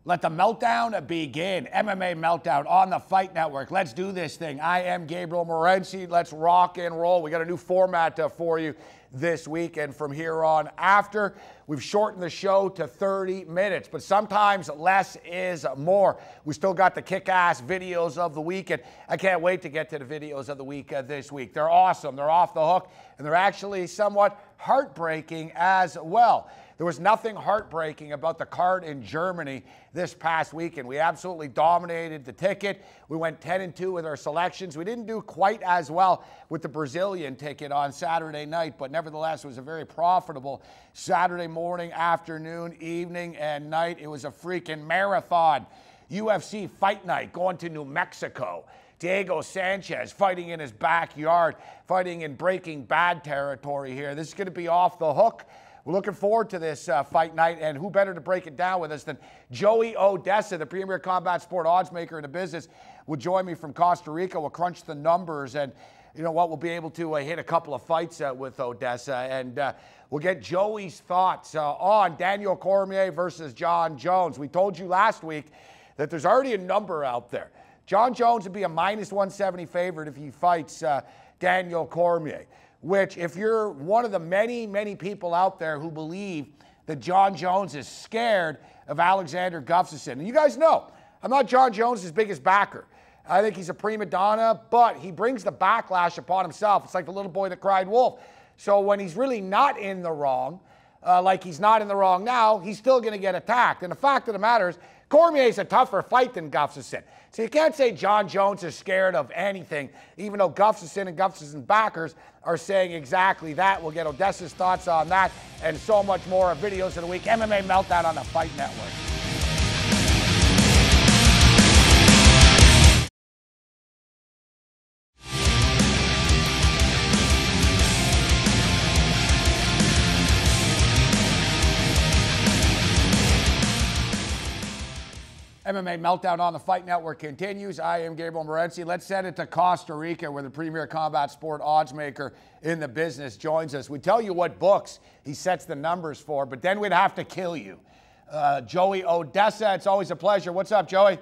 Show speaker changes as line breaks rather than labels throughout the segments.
Let the meltdown begin. MMA Meltdown on the Fight Network. Let's do this thing. I am Gabriel Morency. Let's rock and roll. We got a new format for you this week, and from here on after, we've shortened the show to 30 minutes, but sometimes less is more. We still got the kick-ass videos of the week, and I can't wait to get to the videos of the week this week. They're awesome. They're off the hook, and they're actually somewhat heartbreaking as well. There was nothing heartbreaking about the card in Germany this past weekend. We absolutely dominated the ticket. We went 10-2 with our selections. We didn't do quite as well with the Brazilian ticket on Saturday night, but nevertheless, it was a very profitable Saturday morning, afternoon, evening, and night. It was a freaking marathon. UFC Fight Night going to New Mexico. Diego Sanchez fighting in his backyard, fighting in Breaking Bad territory here. This is going to be off the hook. We're looking forward to this fight night, and who better to break it down with us than Joey Oddessa, the premier combat sport odds maker in the business, will join me from Costa Rica. We'll crunch the numbers, and you know what, we'll be able to hit a couple of fights with Oddessa, and we'll get Joey's thoughts on Daniel Cormier versus Jon Jones. We told you last week that there's already a number out there. Jon Jones would be a -170 favorite if he fights Daniel Cormier, which, if you're one of the many, many people out there who believe that Jon Jones is scared of Alexander Gustafsson, and you guys know, I'm not Jon Jones' biggest backer. I think he's a prima donna, but he brings the backlash upon himself. It's like the little boy that cried wolf. So when he's really not in the wrong, like he's not in the wrong now, he's still going to get attacked. And the fact of the matter is, Cormier's a tougher fight than Gustafsson. So you can't say Jon Jones is scared of anything, even though Gustafsson and Gustafsson backers are saying exactly that. We'll get Odessa's thoughts on that and so much more of videos of the week. MMA Meltdown on the Fight Network. MMA Meltdown on the Fight Network continues. I am Gabriel Morency. Let's send it to Costa Rica, where the premier combat sport odds maker in the business joins us. We tell you what books he sets the numbers for, but then we'd have to kill you. Joey Oddessa, it's always a pleasure. What's up, Joey?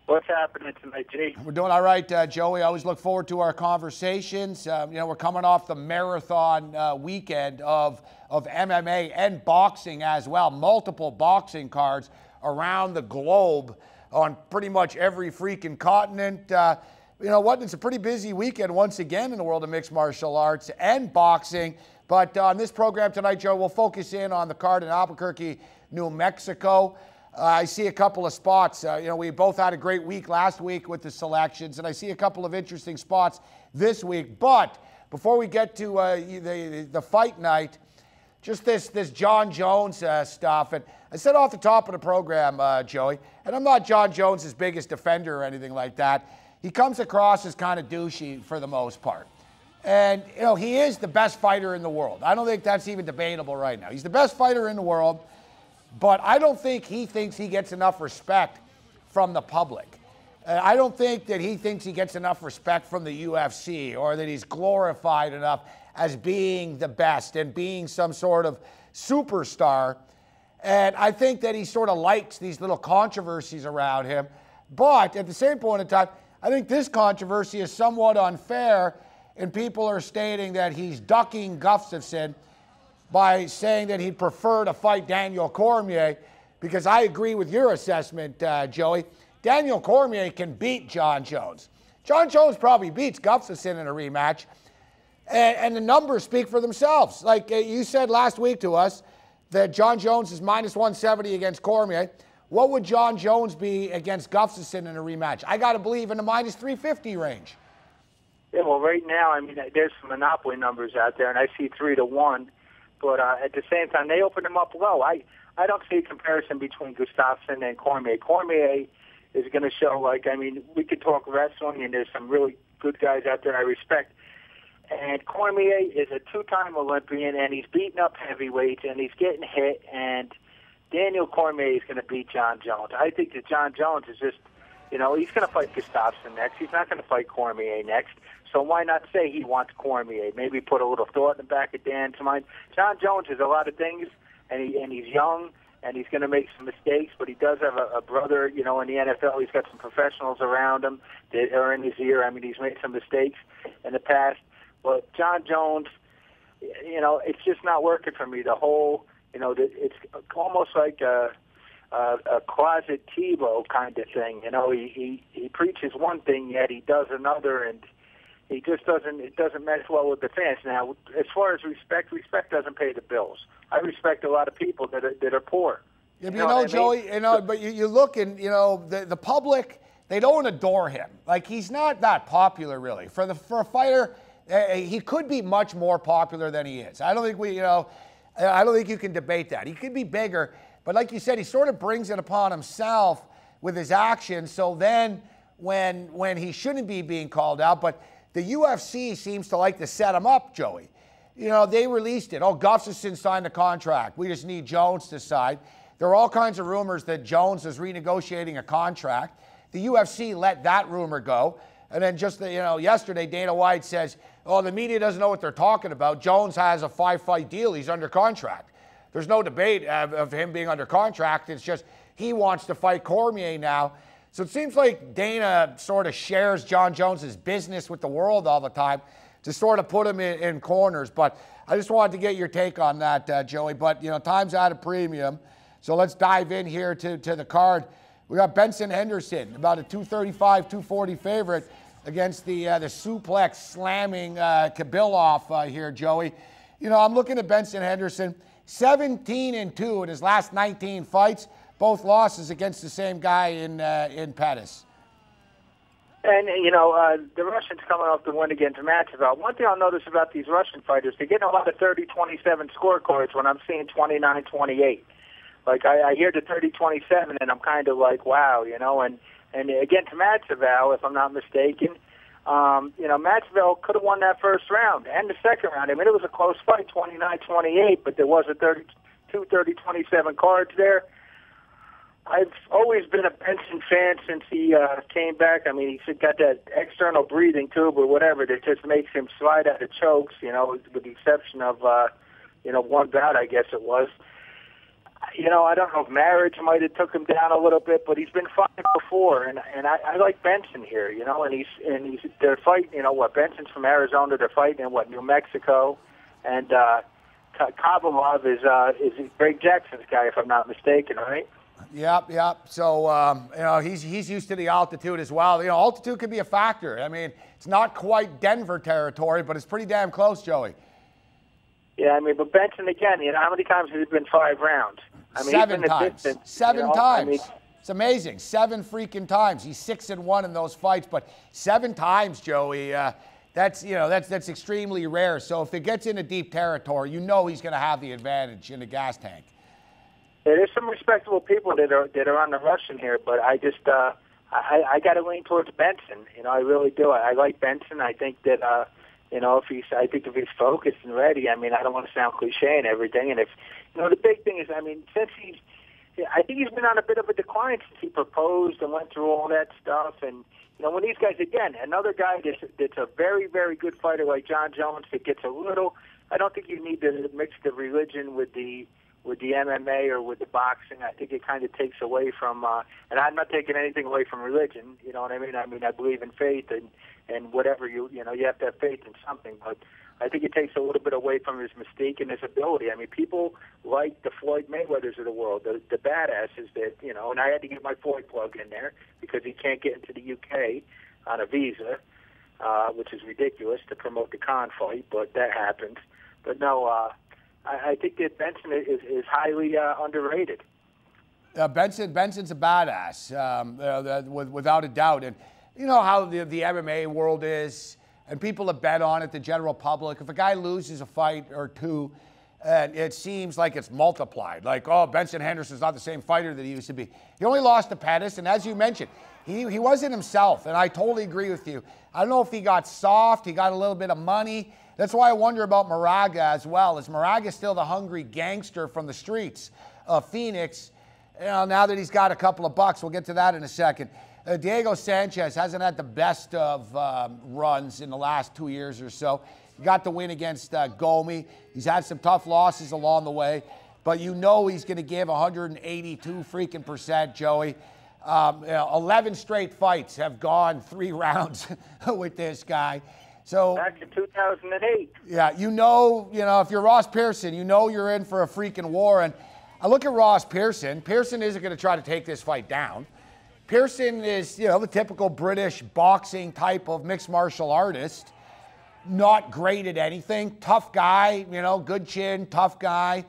What's happening tonight, G?
We're doing all right, Joey. I always look forward to our conversations. You know, we're coming off the marathon weekend of MMA and boxing as well. Multiple boxing cards around the globe on pretty much every freaking continent. You know what? It's a pretty busy weekend once again in the world of mixed martial arts and boxing. But on this program tonight, Joe, we'll focus in on the card in Albuquerque, New Mexico. I see a couple of spots. You know, we both had a great week last week with the selections, and I see a couple of interesting spots this week. But before we get to the fight night, just this Jon Jones stuff. And I said off the top of the program, Joey, and I'm not Jon Jones' biggest defender or anything like that. He comes across as kind of douchey for the most part. And, you know, he is the best fighter in the world. I don't think that's even debatable right now. He's the best fighter in the world, but I don't think he thinks he gets enough respect from the public. I don't think that he thinks he gets enough respect from the UFC, or that he's glorified enough as being the best and being some sort of superstar. And I think that he sort of likes these little controversies around him. But at the same point in time, I think this controversy is somewhat unfair, and people are stating that he's ducking Gustafsson by saying that he'd prefer to fight Daniel Cormier, because I agree with your assessment, Joey. Daniel Cormier can beat Jon Jones. Jon Jones probably beats Gustafsson in a rematch, and the numbers speak for themselves. Like you said last week to us, that Jon Jones is -170 against Cormier. What would Jon Jones be against Gustafsson in a rematch? I got to believe in the -350 range.
Yeah, well, right now, I mean, there's some monopoly numbers out there, and I see 3-1. But at the same time, they open them up low. I don't see a comparison between Gustafsson and Cormier. Cormier is going to show, like, I mean, we could talk wrestling, and there's some really good guys out there I respect. And Cormier is a two-time Olympian, and he's beating up heavyweights, and he's getting hit. And Daniel Cormier is going to beat Jon Jones. I think that Jon Jones is just, you know, he's going to fight Gustafsson next. He's not going to fight Cormier next. So why not say he wants Cormier? Maybe put a little thought in the back of Dan's mind. Jon Jones is a lot of things, and he's young, and he's going to make some mistakes, but he does have a brother, in the NFL. He's got some professionals around him that are in his ear. I mean, he's made some mistakes in the past. But John Jones, it's just not working for me. The whole, it's almost like a closet Tebow kind of thing. He preaches one thing, yet he does another, and he just it doesn't mesh well with the fans. Now, as far as respect doesn't pay the bills. I respect a lot of people that are poor.
Yeah, Joey, but you look and, the public, they don't adore him. Like, he's not that popular, really. For a fighter, he could be much more popular than he is. I don't think I don't think you can debate that. He could be bigger, but like you said, he sort of brings it upon himself with his actions. So then when he shouldn't be being called out, but the UFC seems to like to set him up, Joey. They released it. Oh, Gustafsson signed a contract. We just need Jones to sign. There are all kinds of rumors that Jones is renegotiating a contract. The UFC let that rumor go. And then just, yesterday, Dana White says, oh, the media doesn't know what they're talking about. Jones has a 5-fight deal. He's under contract. There's no debate of him being under contract. It's just he wants to fight Cormier now. So it seems like Dana sort of shares John Jones's business with the world all the time to sort of put him in corners. But I just wanted to get your take on that, Joey. But, time's at a premium. So let's dive in here to the card. We got Benson Henderson, about a 235, 240 favorite against the suplex slamming Kabilov here, Joey. I'm looking at Benson Henderson, 17-2 in his last 19 fights, both losses against the same guy in Pettis.
And, the Russians coming off the win against Matcheville. One thing I'll notice about these Russian fighters, they're getting a lot of 30-27 scorecards when I'm seeing 29-28. Like, I hear the 30-27, and I'm kind of like, wow, and against Matcheville, if I'm not mistaken, Matcheville could have won that first round and the second round. I mean, it was a close fight, 29-28, but there was a 30-27 cards there. I've always been a Benson fan since he came back. I mean, he's got that external breathing tube or whatever that just makes him slide out of chokes, with the exception of, one bout, I guess it was. I don't know if marriage might have took him down a little bit, but he's been fighting before, and I like Benson here, and they're fighting, Benson's from Arizona, they're fighting in New Mexico, and Kabilov is Greg Jackson's guy, if I'm not mistaken, right?
Yep. So, he's used to the altitude as well. Altitude could be a factor. I mean, it's not quite Denver territory, but it's pretty damn close, Joey.
Yeah, I mean, but Benson, again, how many times has it been 5 rounds? I mean,
7 times. 7 times.
I mean,
it's amazing. 7 freaking times. He's 6-1 in those fights, but 7 times, Joey, that's extremely rare. So if it gets into deep territory, he's going to have the advantage in the gas tank.
Yeah, there's some respectable people that are on the Russian here, but I just I got to lean towards Benson. I really do. I like Benson. I think that if he's focused and ready. I mean, I don't want to sound cliche and everything. And if the big thing is, I mean, I think he's been on a bit of a decline since he proposed and went through all that stuff. And when these guys, again, another guy that's a very, very good fighter like John Jones that gets a little. I don't think you need to mix the religion with the MMA or with the boxing. I think it kind of takes away from, and I'm not taking anything away from religion, you know what I mean? I mean, I believe in faith and whatever, you have to have faith in something, but I think it takes a little bit away from his mystique and his ability. I mean, people like the Floyd Mayweathers of the world, the badasses that, and I had to get my Floyd plug in there because he can't get into the UK on a visa, which is ridiculous to promote the Khan fight, but that happened. But no, I think that Benson is highly underrated.
Benson's a badass, without a doubt. And you know how the MMA world is, and people have bet on it, the general public. If a guy loses a fight or two, it seems like it's multiplied. Like, oh, Benson Henderson's not the same fighter that he used to be. He only lost to Pettis, and as you mentioned, he wasn't himself, and I totally agree with you. I don't know if he got soft, he got a little bit of money. That's why I wonder about Moraga as well. Is Moraga still the hungry gangster from the streets of Phoenix? Now that he's got a couple of bucks, we'll get to that in a second. Diego Sanchez hasn't had the best of runs in the last 2 years or so. He got the win against Gomi. He's had some tough losses along the way. but you know he's going to give 182 freaking percent, Joey. 11 straight fights have gone 3 rounds with this guy. So
back in 2008.
Yeah, you know, if you're Ross Pearson, you know you're in for a freaking war. And I look at Ross Pearson. Pearson isn't going to try to take this fight down. Pearson is, the typical British boxing type of mixed martial artist. Not great at anything. Tough guy, good chin, tough guy.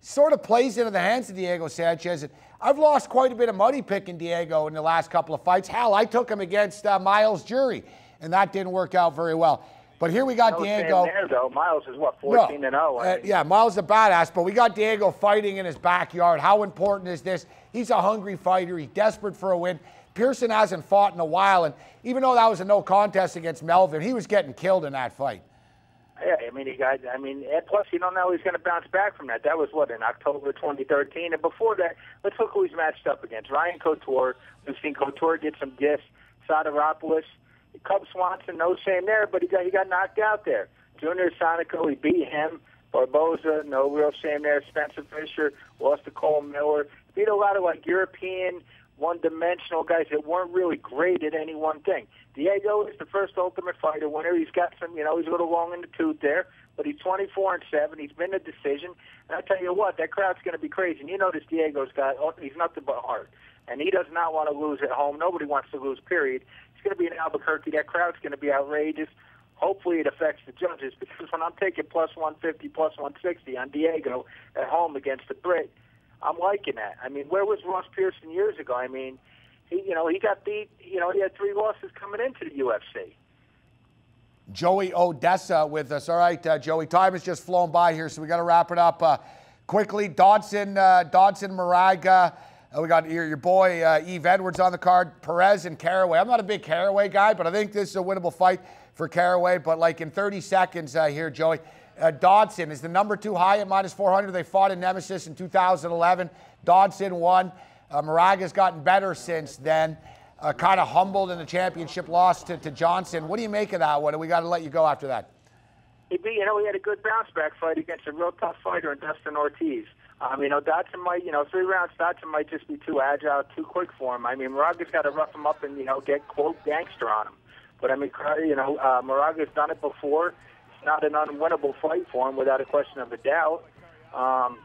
Sort of plays into the hands of Diego Sanchez. And I've lost quite a bit of money picking Diego in the last couple of fights. Hell, I took him against Miles Jury, and that didn't work out very well. But here we got Diego.
There, though. Miles is, 14-0?
Yeah, Miles is a badass, but we got Diego fighting in his backyard. How important is this? He's a hungry fighter. He's desperate for a win. Pearson hasn't fought in a while, and even though that was a no contest against Melvin, he was getting killed in that fight.
Yeah, and plus you don't know he's going to bounce back from that. That was, in October 2013? And before that, let's look who he's matched up against. Ryan Couture. We've seen Couture get some gifts. Soteropoulos. Cub Swanson, no shame there, but he got knocked out there. Junior Sonico, he beat him. Barboza, no real shame there. Spencer Fisher lost to Cole Miller. Beat a lot of European, one-dimensional guys that weren't really great at any one thing. Diego is the first Ultimate Fighter winner. He's got some, he's a little long in the tooth there, but he's 24-7. He's been a decision. And I tell you what, that crowd's going to be crazy. And you notice Diego's got, he's nothing but heart. And he does not want to lose at home. Nobody wants to lose, period. He's going to be in Albuquerque. That crowd's going to be outrageous. Hopefully it affects the judges, because when I'm taking plus 150, plus 160 on Diego at home against the Brit, I'm liking that. Where was Ross Pearson years ago? He got beat. He had 3 losses coming into the UFC.
Joey Oddessa with us. All right, Joey, time has just flown by here, so we got to wrap it up quickly. Dodson Moraga. We got your boy Eve Edwards on the card. Perez and Caraway. I'm not a big Caraway guy, but I think this is a winnable fight for Caraway. But in 30 seconds here, Joey, Dodson is the number 2 high at minus 400. They fought in Nemesis in 2011. Dodson won. Moraga's gotten better since then. Kind of humbled in the championship loss to Johnson. What do you make of that one? We got to let you go after that.
He had a good bounce-back fight against a real tough fighter in Dustin Ortiz. Dodson might, 3 rounds, Dodson might just be too agile, too quick for him. Moraga's got to rough him up and, get, quote, gangster on him. But, Moraga's done it before. It's not an unwinnable fight for him, without a question of a doubt. For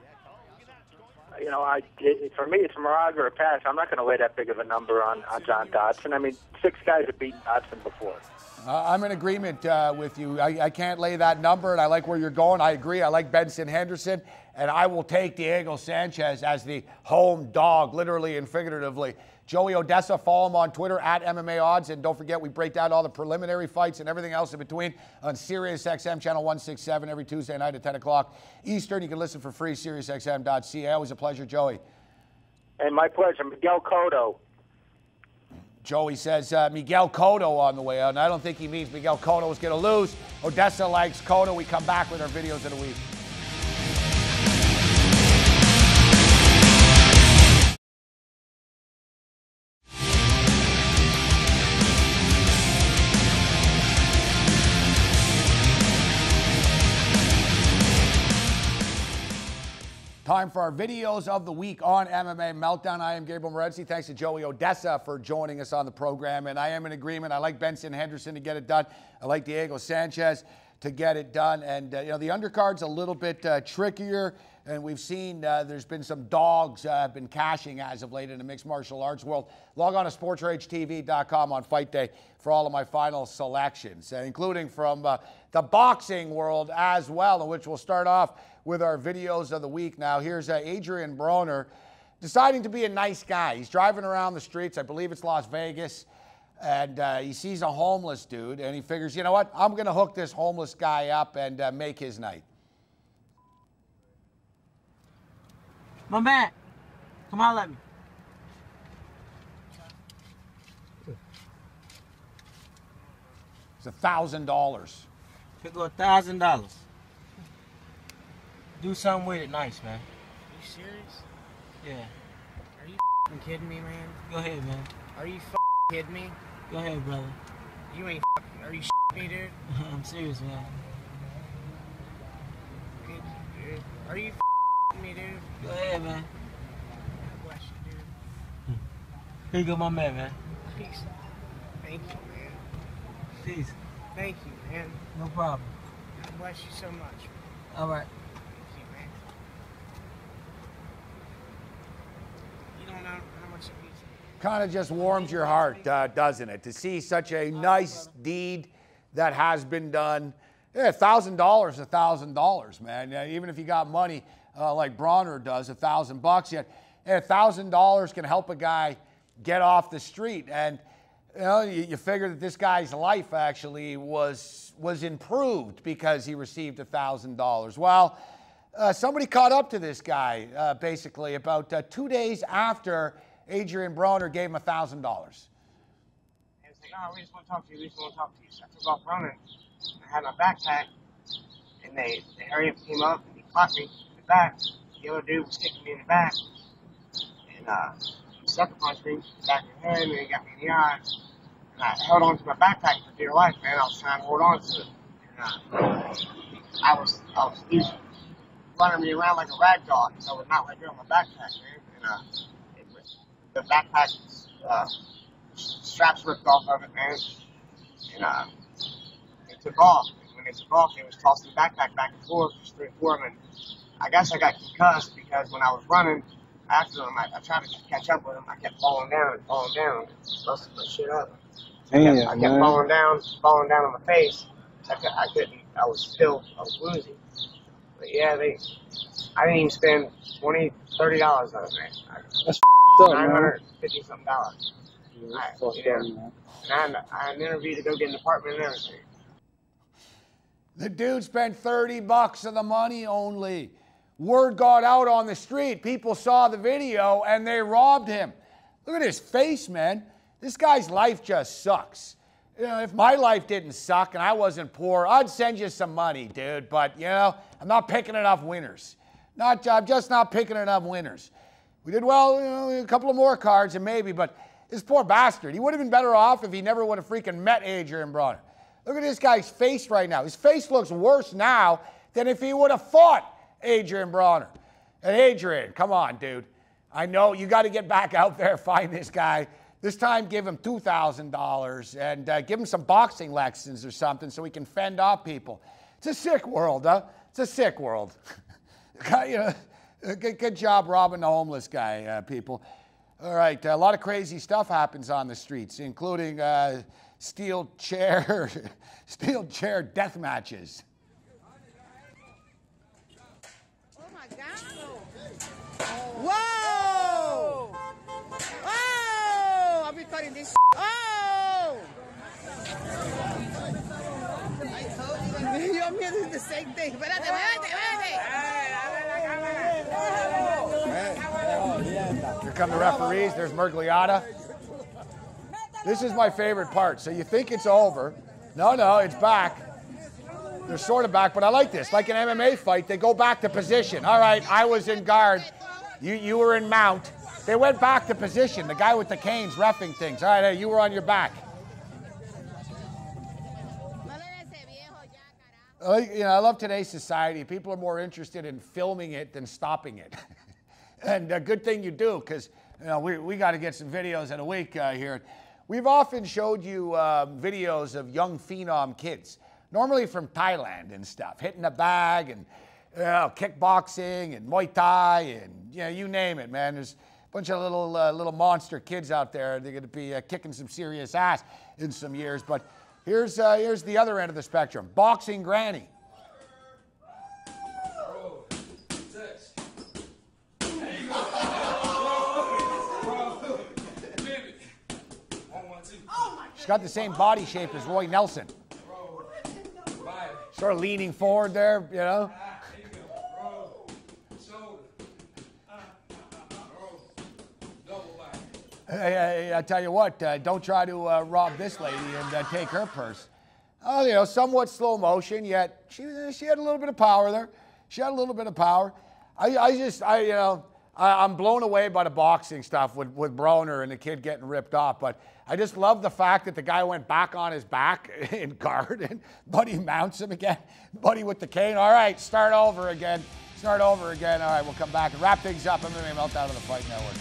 me, it's Moraga or a pass. I'm not going to lay that big of a number on John Dodson. 6 guys have beaten Dodson before.
I'm in agreement with you. I can't lay that number, and I like where you're going. I agree. I like Benson Henderson, and I will take Diego Sanchez as the home dog, literally and figuratively. Joey Oddessa, follow him on Twitter at MMA Odds, and don't forget we break down all the preliminary fights and everything else in between on SiriusXM channel 167 every Tuesday night at 10 o'clock Eastern. You can listen for free, SiriusXM.ca. Always a pleasure, Joey.
And my pleasure. Miguel Cotto.
Joey says Miguel Cotto on the way out, and I don't think he means Miguel Cotto is going to lose. Oddessa likes Cotto. We come back with our videos of the week. Time for our videos of the week on MMA Meltdown. I am Gabriel Morency. Thanks to Joey Oddessa for joining us on the program. And I am in agreement. I like Benson Henderson to get it done. I like Diego Sanchez to get it done. And, the undercard's a little bit trickier. And we've seen there's been some dogs have been cashing as of late in the mixed martial arts world. Log on to sportsragetv.com on fight day for all of my final selections, including from the boxing world as well, in which we'll start off with our videos of the week. Now, here's Adrian Broner deciding to be a nice guy. He's driving around the streets. I believe it's Las Vegas. And he sees a homeless dude, and he figures, you know what? I'm going to hook this homeless guy up and make his night.
My man, come on, let me.
It's $1,000.
Pick up $1,000. Do something with it nice, man.
Are you serious?
Yeah.
Are you kidding me, man?
Go ahead, man.
Are you kidding me?
Go ahead, brother.
You ain't are you me, dude?
I'm serious, man.
Are you hitting me, dude.
Go ahead, man.
God bless you, dude.
Here you go, my man.
Peace. Thank you, man.
Peace.
Thank you, man.
No problem.
God bless you so much.
All right.
Thank you, man. You don't know how much it means.
Kind of just warms your heart, doesn't it? To see such a nice deed that has been done. Yeah, $1,000, $1,000, man. Yeah, even if you got money like Bronner does, $1,000 yet, $1,000 can help a guy get off the street. And you know, you figure that this guy's life actually was improved because he received $1,000. Well, somebody caught up to this guy basically about 2 days after Adrian Bronner gave him $1,000.
And it's like, oh, we just want to talk to you. We just want to talk to you. So I took off running. I had my backpack, and they hurried up, came up, and he caught me in the back. The other dude was kicking me in the back, and he sucker punched me in the back of the head, and he got me in the eye. And I held on to my backpack for dear life, man. I was trying to hold on to it. And I was running me around like a rag doll, because I would not let go of my backpack, man. And the backpack straps ripped off of it, man. And it took off. And when it took off, it was tossing the backpack back and forth, just 3 or 4 of them. I guess I got concussed because when I was running after him, I tried to catch up with him. I kept falling down and busting my shit up. I kept falling down on my face. I couldn't. I was woozy. But yeah, I didn't even spend $20, $30 on it, man.
That's
$950 something. And I had an interview to go get an apartment and everything.
The dude spent $30 of the money only. Word got out on the street. People saw the video and they robbed him. Look at his face, man. This guy's life just sucks. You know, if my life didn't suck and I wasn't poor, I'd send you some money, dude. But, you know, I'm not picking enough winners. I'm just not picking enough winners. We did well, you know, a couple of more cards and maybe, but this poor bastard, he would have been better off if he never would have freaking met Adrian Bronner. Look at this guy's face right now. His face looks worse now than if he would have fought Adrian Bronner. And Adrian, come on, dude. I know you got to get back out there, find this guy. This time, give him $2,000 and give him some boxing lessons or something so he can fend off people. It's a sick world, huh? It's a sick world. You know, good job robbing the homeless guy, people. All right, a lot of crazy stuff happens on the streets, including steel chair death matches.
Oh my God! Whoa! Oh! I'll be cutting this. Oh! I told you. Yo, me doing the same thing. Espérate,
Here come the referees. There's Mergliata. This is my favorite part. So you think it's over. No, it's back. They're sort of back, but I like this. Like an MMA fight, they go back to position. All right, I was in guard. You were in mount. They went back to position. The guy with the canes reffing things. All right, hey, you were on your back. You know, I love today's society. People are more interested in filming it than stopping it. And a good thing you do, because you know, we got to get some videos in a week here. We've often showed you videos of young phenom kids, normally from Thailand and stuff, hitting a bag and kickboxing and Muay Thai and you name it, man. There's a bunch of little monster kids out there. They're going to be kicking some serious ass in some years. But here's the other end of the spectrum, boxing granny. She's got the same body shape as Roy Nelson. Sort of leaning forward there, you know. Hey, I tell you what, don't try to rob this lady and take her purse. Oh, you know, somewhat slow motion, yet she had a little bit of power there. She had a little bit of power. I'm blown away by the boxing stuff with Bronner and the kid getting ripped off, but I just love the fact that the guy went back on his back in guard and Buddy mounts him again. Buddy with the cane. All right, start over again. Start over again. All right, we'll come back and wrap things up. MMA Meltdown on the Fight Network.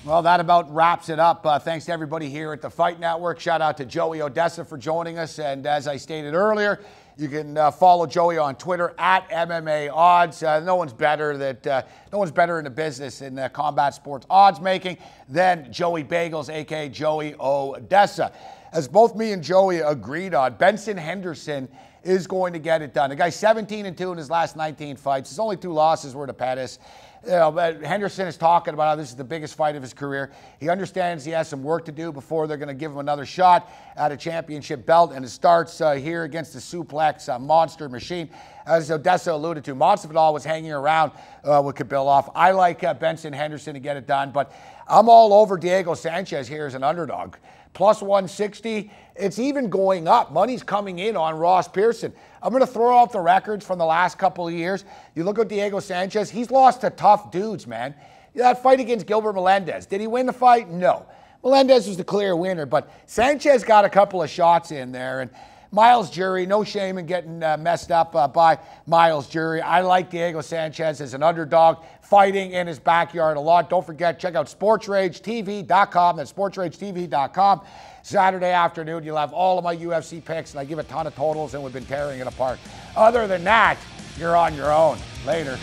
Well, that about wraps it up. Thanks to everybody here at the Fight Network. Shout out to Joey Oddessa for joining us. And as I stated earlier, you can follow Joey on Twitter at MMA Odds. No one's better in the business in combat sports odds making than Joey Bagels, aka Joey Oddessa. As both me and Joey agreed on, Benson Henderson is going to get it done. The guy's 17-2 in his last 19 fights. His only 2 losses were to Pettis. But Henderson is talking about how this is the biggest fight of his career. He understands he has some work to do before they're going to give him another shot at a championship belt, and it starts here against the suplex monster machine. As Oddessa alluded to, Masvidal was hanging around with Khabibov. I like Benson Henderson to get it done, but I'm all over Diego Sanchez here as an underdog. Plus 160, it's even going up. Money's coming in on Ross Pearson. I'm going to throw out the records from the last couple of years. You look at Diego Sanchez, he's lost to tough dudes, man. That fight against Gilbert Melendez, did he win the fight? No. Melendez was the clear winner, but Sanchez got a couple of shots in there. And Miles Jury, no shame in getting messed up by Miles Jury. I like Diego Sanchez as an underdog, fighting in his backyard a lot. Don't forget, check out sportsragetv.com. That's sportsragetv.com. Saturday afternoon, you'll have all of my UFC picks, and I give a ton of totals, and we've been tearing it apart. Other than that, you're on your own. Later.